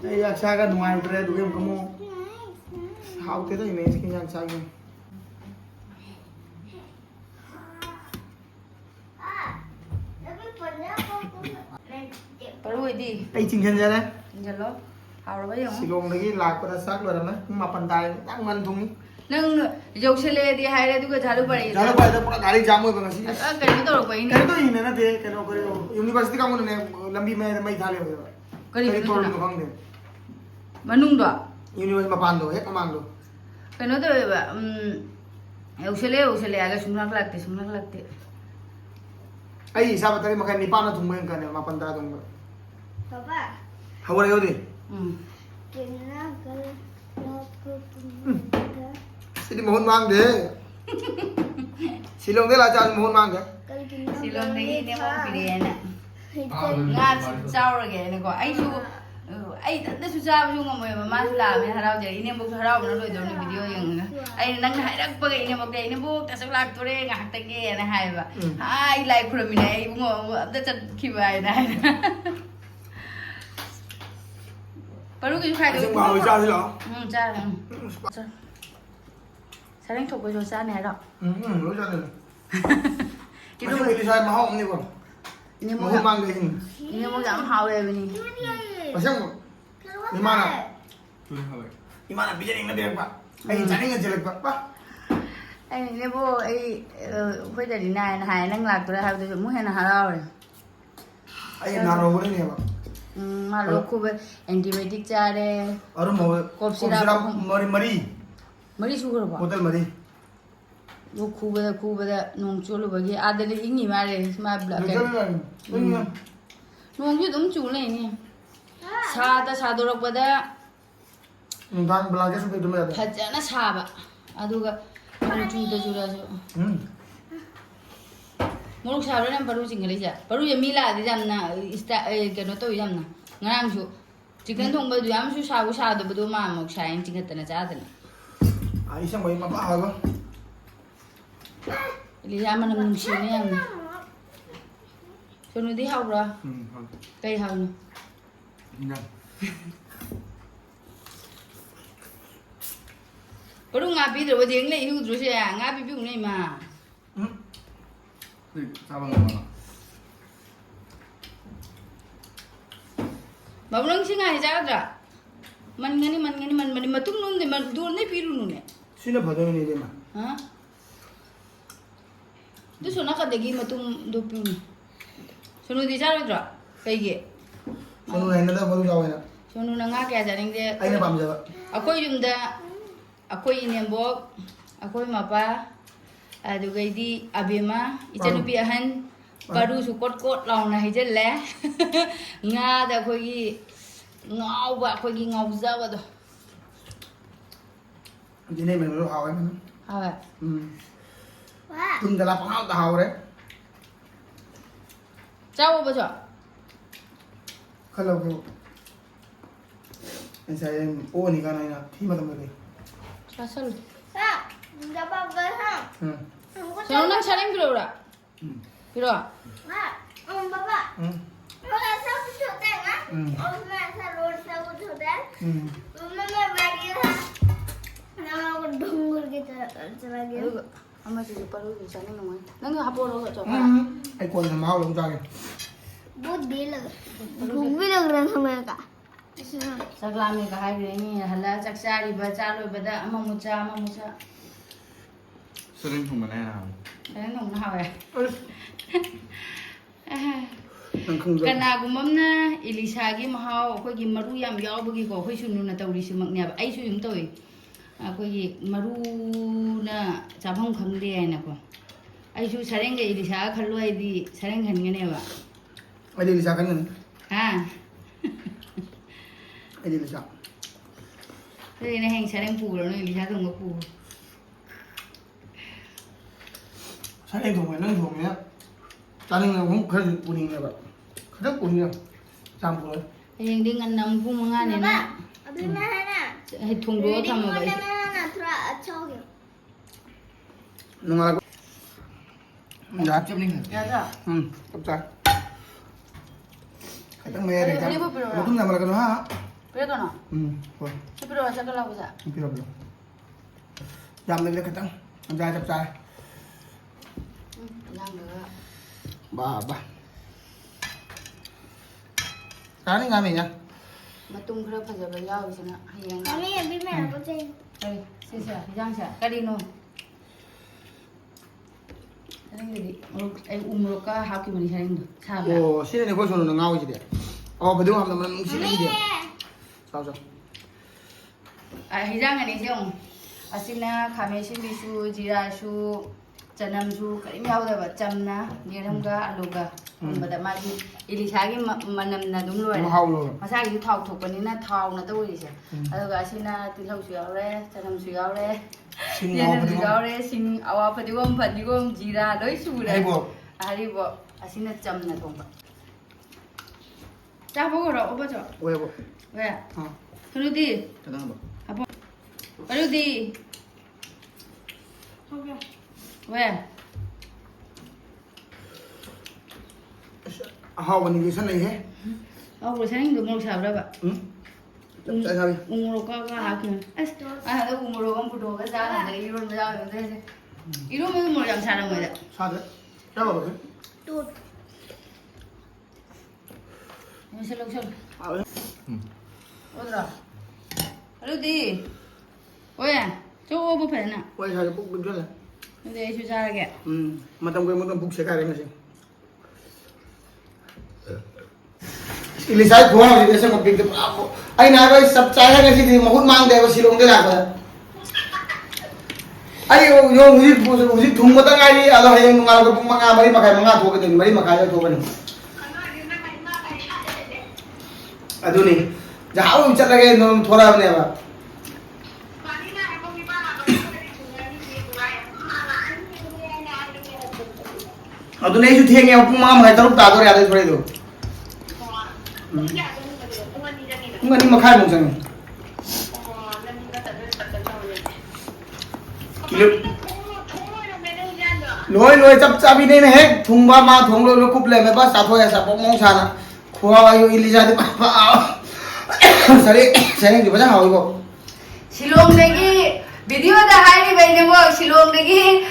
ए अच्छा का नुआई उतरे दुगे कमो हाउते तो इमेज के जान चाहिए परुई दी ai chingchen ja na चलो how rava young silong dagi lak pada sak lo na ma pandai tang man thung नंग जौसले दी हायरे दुगा झालू पड़ी jalo pa da pura gari jam ho bang si कहीं तो कोई kare नहीं to ine na de kano kare university ka mun ne lambi me mai thale ho करी kare to no khang de मनुंग दो university ma pan do hek mang do कहीं तो जौसले आगे सुनक लगते ai sa ba tari makan ni pa na thung men kan ma pan da thung पापा hawar yo de कितना कल रात को तुम sidi mohon mang de silong de la cha mohon mang de कल कितना सिलोंग दगी ने मो पिरियना nga chaurage ne ko ai su ai da su cha bu ngom mo ma su la me harau je ine mo harau no loi do ni video yang ai nang hai rak pa ine mo ke ine bu ta su lak tore nga ta ke na hai ba ai lai khurami ne ai bu ngo da chat khi bai na paru ki khai do sing ba ho cha thi lo cha sareng thok ko jo sa ne ro lo cha de cái lúc mình sai mà hỏng như vậy ine mo mohon mang de hin ine mo jam hau le bi ni pa sang gimana तुझे हवा gimana bijaring na bilang pak ai jadi ngejelek pak ai ne bo ai phoi da di nai na hai nang lak to ha do mu he na harau re ai naro ni ne pak ma lo khu be antibiotic cha re aru mo Cough syrup. mari mari su gro ba botol mari lo khu be da nong chu lo ba gi a de ing ni ma re ma bla ke nong ju dum chu le ni sa do rok ba da nang belanja sampai dulu ada phajana sa ba aduga nong chu da ju ra jo Moruk sa re nam paru jing le ja paru ye mi la de jam na ista ke no to jam na ngang ju chicken thong ba du yam su sa do ba do ma mok sa yin chicken ta na cha da na ai sang bai ma ba ha ba Ili ya mana nung shi ne yang Sonu디 haura. Cây hồng. Có đúng ngà bí rồi tiếng này hưu rồi xe à, ngà bí bí này mà. Sao bằng rồi? Bảo lăng xin ngài ra ra. Man mà tung nôn thì mà đuôn này bí luôn nè. Xin nó phải đâu này đi mà. Hả? Tôi số nó có để mà tung đồ bí nè. Sonu đi ra rồi. Cây gì? Sonu này nó đâu có đâu vậy nè. Sonu nó ngà kẹt ra nên thế. Anh nó bầm giờ. Aku yung da. Ako inembok, ako mapa, adugai di abema, ichanupi ahan, baru sukot lawan na hijel le, nga da ako gi ngau zawa do. Cái này mình nó hào ấy mà. Hào à? Wow. Chúng ta làm pháo ta hào đấy. Cháu bao giờ? Không lâu không. Anh sẽ ô này cái này là khi mà tầm này. Asal. Sa, enggak apa-apa ha. Sonu nang saling piro ora? Piro? Wah, Bapak. Masa aku sudah kan? Masa rosa aku sudah. Mama bagi lah. Nama aku dungur gitu lagi. Ama si paru di sana nang. Nang hapo ro cho. Ai quần là máu lông ra kìa. Bút đi là. Cũng biết được rằng không em cả. Saglami ka hai ni hala chaksari ba chalo bada amamucha. Sering thùng này nào. Đấy nong nào vậy? Thằng không Cái nào cũng mắm na Elisa cái Mahao khôi cái maru yam yao bagi ko khôi Sonu na tàu đi xem mặc nè ai suy chúng tôi khôi cái maru na chả phong khăng đi nè ko ai suy sareng cái Elisa khăn lôi đi sareng khăn cái này vậy? Ai đi sao cái này? À Ai đi sao? thế này hàng sareng phù rồi này Elisa không có phù. Sao em thùng này nó thùng nhá. Cho nên là cũng khơi cuốn hình này vậy. Rất cuốn nhiều. Xong rồi. Hàng đi ngăn nằm phù mga này nè. Abis mana? Hay thùng đũa thầm mà vậy. Mana thura chog. Nhưng mà dạ chấp linh Dạ rồi. Cấp trái. Cái tăng mê này chắc. Nó cũng làm là cái nó hả? Biết rồi nào? Rồi. Chứ biết rồi chắc cái lâu dạ. Không biết rồi. Dằm lên cái tăng. Làm ra chấp trái. Làm được ạ. Ba. Cái này ngay mình nha. Mà tung khá phải giờ bây giờ chứ nè. Hay Kami abis mana aku cek. đây, xin xả, giang xả, cái đi nô. Cái này đi, em umro ka hao ki mani saring do. Sa ba. Ồ, xin này có số nó ngao gì đấy. Phải đúng không? Mình xin cái gì đấy. Sao? Hay giang này xong. Asina khame sin bisu, jira su, chanam su, cái nhau rồi bà chăm na, niram ga, alu ga. Mà đã mà đi, Elisa cái mà nằm là đúng rồi. Nó hao luôn. Mà sao cái thau thuộc bên này thau nó tôi đi chứ. Alu ga asina tilau suy re, chanam suy re. Xin Yan ngao ang phải đúng không? sigaw re, sing awa padigom, jira, loy su re. Hay bộ. Hari bo, asina cham na thong ba. Cha bo ro, oba cho. Ôi bộ. We. Sonu di. Cái tăng bộ. Apo. Alu di. We. Hao mình cái sân này hết. Ro sang do mo sa ra ba. Chấp trái sao đi? Umuro ka ha ki. Da umuro kan puto ka sa na dai iron ba ya de. Iron mo mo jam sa ra mo da. Sao đấy? Sao bảo cái? Tut. Mo sa log sa. Ôi. Odra. Alu di. We. Cho bo phe na. Quay sao bốc bên trước này? Để chú ra kìa. Mà trong cái một bốc sẽ cái đấy mà xem. Elisa khóa nào thì để xem một bình anh nói với sập trái hay cái gì thì mà hút mang để vào xì lông để làm rồi. Anh yung uzik thùng mo tang ay alo hayang mga ko mga mari mga ko din mari makaya to kan. Aduni. Jao chat lage no thora bane ba. Aduni ju thenge mga mga taruk ta do ya thore do. Ngani makai mong sang. Kilo lối lối chắp chắp đi này hết thùng ba ma thùng lối cúp lên mấy bác sao thôi sao bóng mong sao nè khoa yêu Elisa đi bà áo sao đi thì bắt đầu rồi 실롱대기 비디오다 하이리 베이네 뭐 실롱대기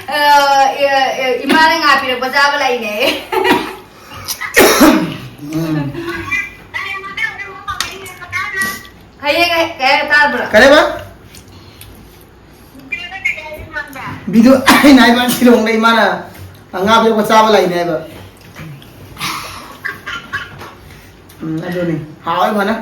이마는 앞이로 보자고 라이네 kayak tabra cái đấy bác video ai này bạn chỉ lồng đây mà là ngáp với con sao với lại này vậy anh rồi này hỏi mà nó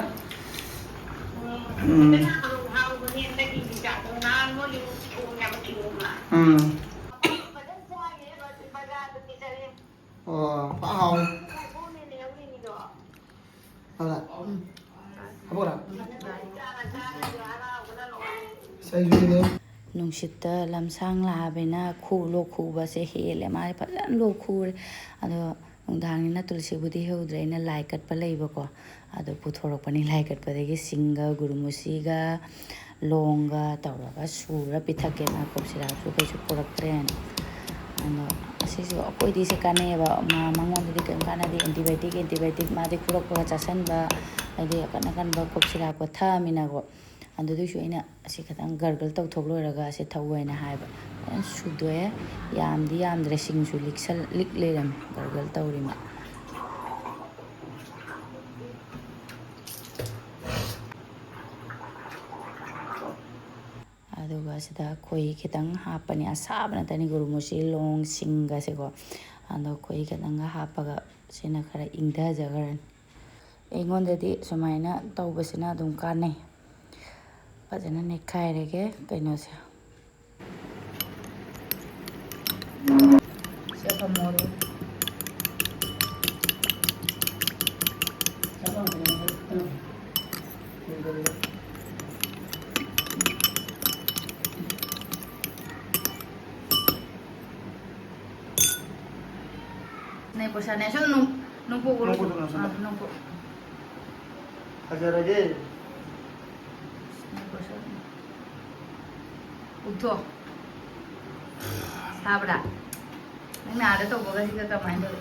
Mahao đâu là không có sao gì nữa nungshita lamsang labena khu lo khu ba se hele mai phajan lo khu ado nungdang na tulsi budi heudre na lai kat pa leiba ko ado puthorok pani lai kat pa degi singa gurumusi ga longa tawra sura pithake na kopsira su ke su porak tren ano asisu akoi di se kane ba ma mangon di kan kana di antibiotic ma di kurok pa chasan ba adi kana kan ba kopsira ko tha mina go ꯑꯗꯨꯗꯨꯁꯨ ꯑꯩꯅ ꯑꯁꯤ ꯈꯤꯇꯪ ꯒꯔꯒꯜ ꯇꯧꯊꯣꯛ ꯂꯣꯏꯔꯒ ꯑꯁꯤ ꯊꯧꯑꯣꯏꯅ ꯍꯥꯏꯕ ꯁꯨꯗꯣꯛꯑꯦ ꯌꯥꯝꯗꯤ ꯌꯥꯝꯗ꯭ꯔꯦ ꯁꯤꯡꯁꯨ ꯂꯤꯛ ꯂꯩꯔꯝꯃꯦ ꯒꯔꯒꯜ ꯇꯧꯔꯤꯃ ꯑꯗꯨꯒ ꯁꯤꯗ ꯈꯣꯏꯍꯤ ꯈꯤꯇꯪ ꯍꯥꯞꯄꯅꯤ ꯑꯁꯥꯕ ꯅꯠꯇꯅꯤ ꯒꯨꯔꯨꯃꯨꯁꯤ ꯂꯣꯡ ꯁꯤꯡꯒꯁꯦꯀꯣ ꯑꯗꯣ ꯈꯣꯏꯍꯤ ꯈꯤꯇꯪꯒ ꯍꯥꯞꯄꯒ ꯁꯤꯅ ꯈꯔ ꯏꯪꯊꯖꯈ꯭ꯔꯅꯤ ꯑꯩꯉꯣꯟꯗꯗꯤ ꯁꯨꯃꯥꯏꯅ ꯇꯧꯕꯁꯤꯅ ꯑꯗꯨꯝ ꯀꯥꯟꯅꯩ fazendo nekhairege kainose siapa moro Nih pusatnya itu numpuk numpuk ajar aja Utuh, sabra. Ini ada tuh boga sih kita main dulu.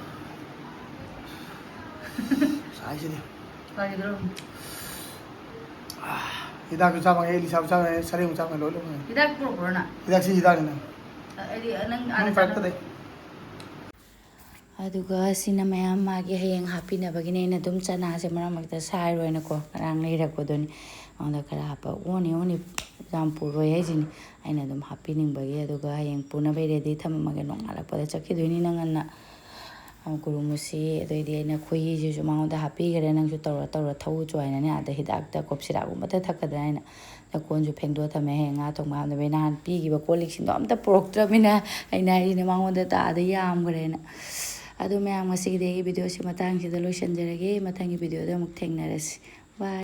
Saya sini. Lagi dulu. Kita bisa pakai Elisa bisa sering bisa pakai lolo. Kita pura nak. Kita sih kita ni. Ini ada Fact deh. aduga sina mayam magi hayang happy na bagine na dum chana se mara magta sai roi na ko rang nei ra ko doni onda kara hapa oni jam puro ye jin aina dum happy ning bagi aduga hayang puna be ready tham mage nong ala pa chakki doni na ngan na guru musi doi di na khoi ji ju ma onda happy gare nang ju tor thau choi na ne ada hidak ta kop sira gu mata thakada na ta kon ju phengdo thame he nga thong ma da be na pi gi ba kolik sing do am ta prok tra mina aina ina ma onda ta da yam gare na ꯑꯗꯨ ꯃꯌꯥꯝ ꯉꯁꯤꯒꯤꯗꯤ ꯑꯩꯒꯤ ꯚꯤꯗꯤꯑꯣꯁꯤ ꯃꯇꯥꯡꯁꯤꯗ ꯂꯣꯏꯁꯤꯟꯖꯔꯒꯦ ꯃꯊꯪꯒꯤ ꯚꯤꯗꯤꯑꯣꯗ ꯑꯃꯨꯛ ꯊꯦꯡꯅꯔꯁꯤ ꯕꯥꯏ